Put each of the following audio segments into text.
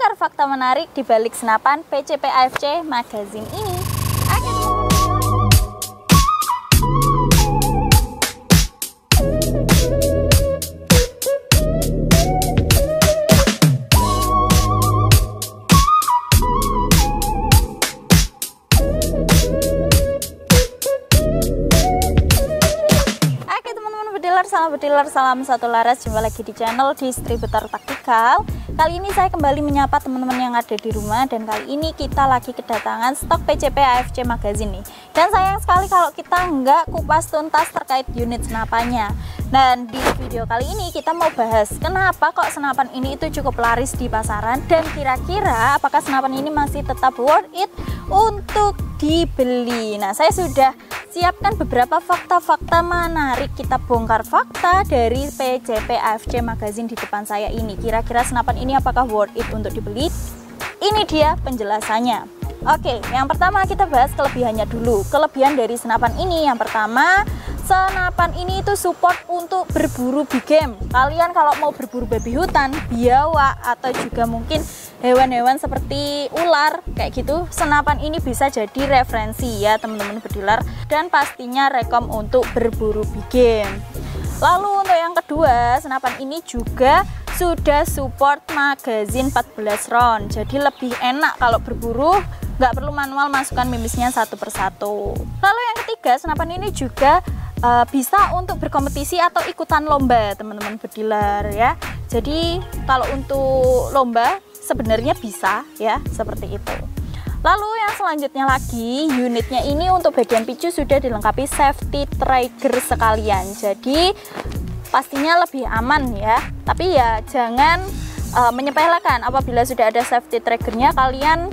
bongkar fakta menarik di balik senapan PCP AFC Magazine ini. Salam bediler, salam satu laras. Jumpa lagi di channel Distributor Taktikal. Kali ini saya kembali menyapa teman-teman yang ada di rumah, dan kali ini kita lagi kedatangan stok PCP AFC Magazine nih. Dan sayang sekali kalau kita nggak kupas tuntas terkait unit senapannya. Dan di video kali ini kita mau bahas kenapa kok senapan ini itu cukup laris di pasaran, dan kira-kira apakah senapan ini masih tetap worth it untuk dibeli. Nah, saya sudah siapkan beberapa fakta-fakta menarik. Kita bongkar fakta dari PCP AFC Magazine di depan saya ini. Kira-kira senapan ini apakah worth it untuk dibeli? Ini dia penjelasannya. Oke, yang pertama kita bahas kelebihannya dulu. Kelebihan dari senapan ini, yang pertama, senapan ini itu support untuk berburu big game. Kalian kalau mau berburu babi hutan, biawak, atau juga mungkin hewan-hewan seperti ular kayak gitu, senapan ini bisa jadi referensi ya teman-teman bediler, dan pastinya rekom untuk berburu big game. Lalu untuk yang kedua, senapan ini juga sudah support magazine 14 round, jadi lebih enak kalau berburu, nggak perlu manual masukkan mimisnya satu persatu. Lalu yang ketiga, senapan ini juga bisa untuk berkompetisi atau ikutan lomba teman-teman bediler ya. Jadi kalau untuk lomba sebenarnya bisa ya, seperti itu. Lalu yang selanjutnya lagi, unitnya ini untuk bagian picu sudah dilengkapi safety trigger sekalian, jadi pastinya lebih aman ya. Tapi ya jangan menyepelekan, apabila sudah ada safety triggernya kalian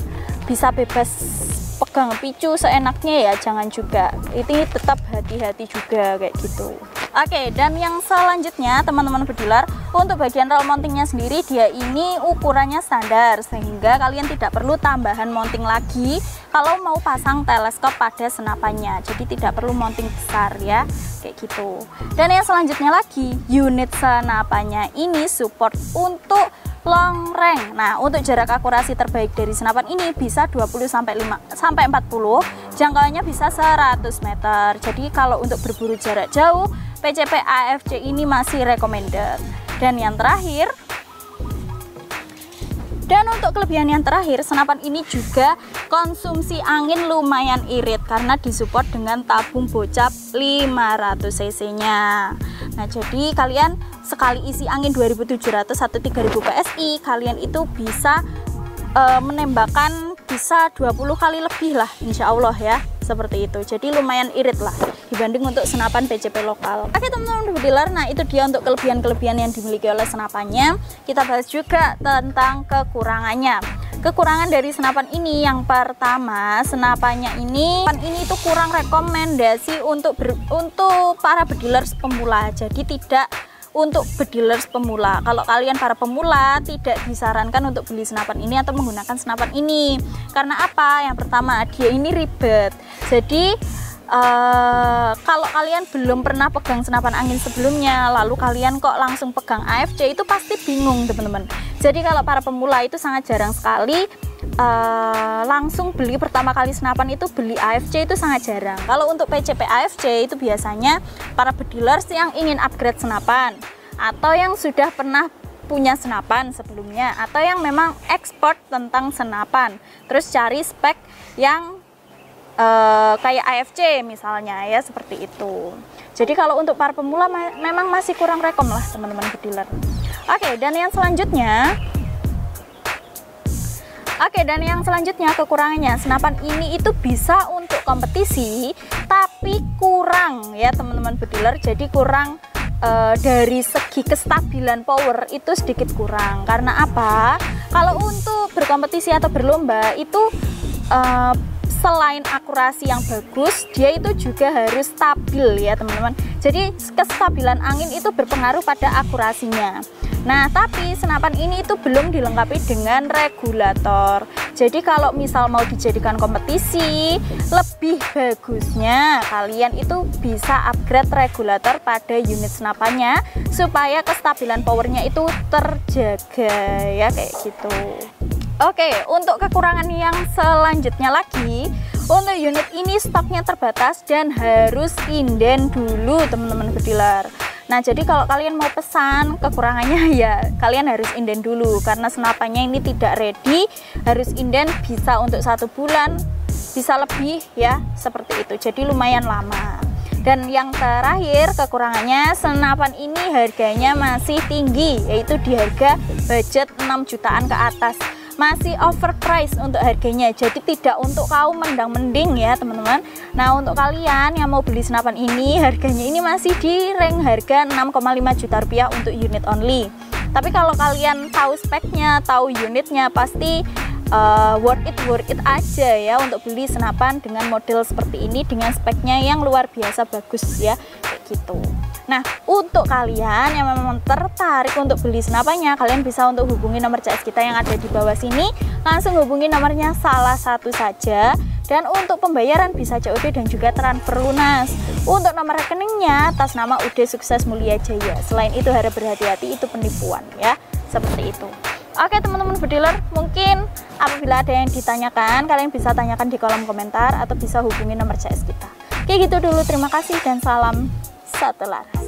bisa bebas pegang picu seenaknya ya, jangan juga, ini tetap hati-hati juga kayak gitu. Oke, dan yang selanjutnya teman-teman bediler, untuk bagian roll mountingnya sendiri, dia ini ukurannya standar, sehingga kalian tidak perlu tambahan mounting lagi kalau mau pasang teleskop pada senapannya, jadi tidak perlu mounting besar ya, kayak gitu. Dan yang selanjutnya lagi, unit senapannya ini support untuk long range. Nah, untuk jarak akurasi terbaik dari senapan ini bisa 20 sampai 40, jangkauannya bisa 100 meter. Jadi kalau untuk berburu jarak jauh, PCP AFC ini masih recommended. Dan yang terakhir, dan untuk kelebihan yang terakhir, senapan ini juga konsumsi angin lumayan irit karena disupport dengan tabung bocap 500 cc nya. Nah, jadi kalian sekali isi angin 2700 atau 3000 PSI, kalian itu bisa menembakkan bisa 20 kali lebih lah insya Allah ya, seperti itu. Jadi lumayan irit lah dibanding untuk senapan PCP lokal. Oke teman-teman bediler, nah itu dia untuk kelebihan-kelebihan yang dimiliki oleh senapannya. Kita bahas juga tentang kekurangannya. Kekurangan dari senapan ini, yang pertama, senapannya ini itu kurang rekomendasi untuk para bedilers pemula. Jadi tidak untuk bedilers pemula. Kalau kalian para pemula, tidak disarankan untuk beli senapan ini atau menggunakan senapan ini. Karena apa? Yang pertama, dia ini ribet. Jadi kalau kalian belum pernah pegang senapan angin sebelumnya, lalu kalian kok langsung pegang AFC, itu pasti bingung teman-teman. Jadi kalau para pemula itu sangat jarang sekali langsung beli pertama kali senapan, itu beli AFC itu sangat jarang. Kalau untuk PCP AFC itu biasanya para bedilers yang ingin upgrade senapan, atau yang sudah pernah punya senapan sebelumnya, atau yang memang expert tentang senapan, terus cari spek yang kayak AFC misalnya ya, seperti itu. Jadi kalau untuk para pemula memang masih kurang rekom lah teman-teman bediler. Oke, dan yang selanjutnya kekurangannya, senapan ini itu bisa untuk kompetisi tapi kurang ya teman-teman bediler. Jadi kurang dari segi kestabilan power itu sedikit kurang. Karena apa? Kalau untuk berkompetisi atau berlomba itu selain akurasi yang bagus, dia itu juga harus stabil ya teman-teman. Jadi kestabilan angin itu berpengaruh pada akurasinya. Nah, tapi senapan ini itu belum dilengkapi dengan regulator. Jadi kalau misal mau dijadikan kompetisi, lebih bagusnya kalian itu bisa upgrade regulator pada unit senapannya supaya kestabilan powernya itu terjaga ya, kayak gitu. Oke, untuk kekurangan yang selanjutnya lagi, untuk unit ini stoknya terbatas dan harus inden dulu teman-teman bediler. Nah, jadi kalau kalian mau pesan, kekurangannya ya kalian harus inden dulu karena senapannya ini tidak ready, harus inden bisa untuk 1 bulan, bisa lebih ya, seperti itu. Jadi lumayan lama. Dan yang terakhir kekurangannya, senapan ini harganya masih tinggi, yaitu di harga budget 6 jutaan ke atas. Masih overprice untuk harganya, jadi tidak untuk kaum mendang-mending ya teman-teman. Nah, untuk kalian yang mau beli senapan ini, harganya ini masih di rank harga 6,5 juta rupiah untuk unit only. Tapi kalau kalian tahu speknya, tahu unitnya, pasti worth it aja ya untuk beli senapan dengan model seperti ini, dengan speknya yang luar biasa bagus ya, kayak gitu. Nah, untuk kalian yang memang tertarik untuk beli senapannya, kalian bisa untuk hubungi nomor CS kita yang ada di bawah sini. Langsung hubungi nomornya salah satu saja. Dan untuk pembayaran bisa COD dan juga transfer lunas. Untuk nomor rekeningnya atas nama UD Sukses Mulia Jaya. Selain itu harap berhati-hati, itu penipuan ya, seperti itu. Oke teman-teman bediler, mungkin apabila ada yang ditanyakan, kalian bisa tanyakan di kolom komentar atau bisa hubungi nomor CS kita. Kayak gitu dulu, terima kasih dan salam satu laras.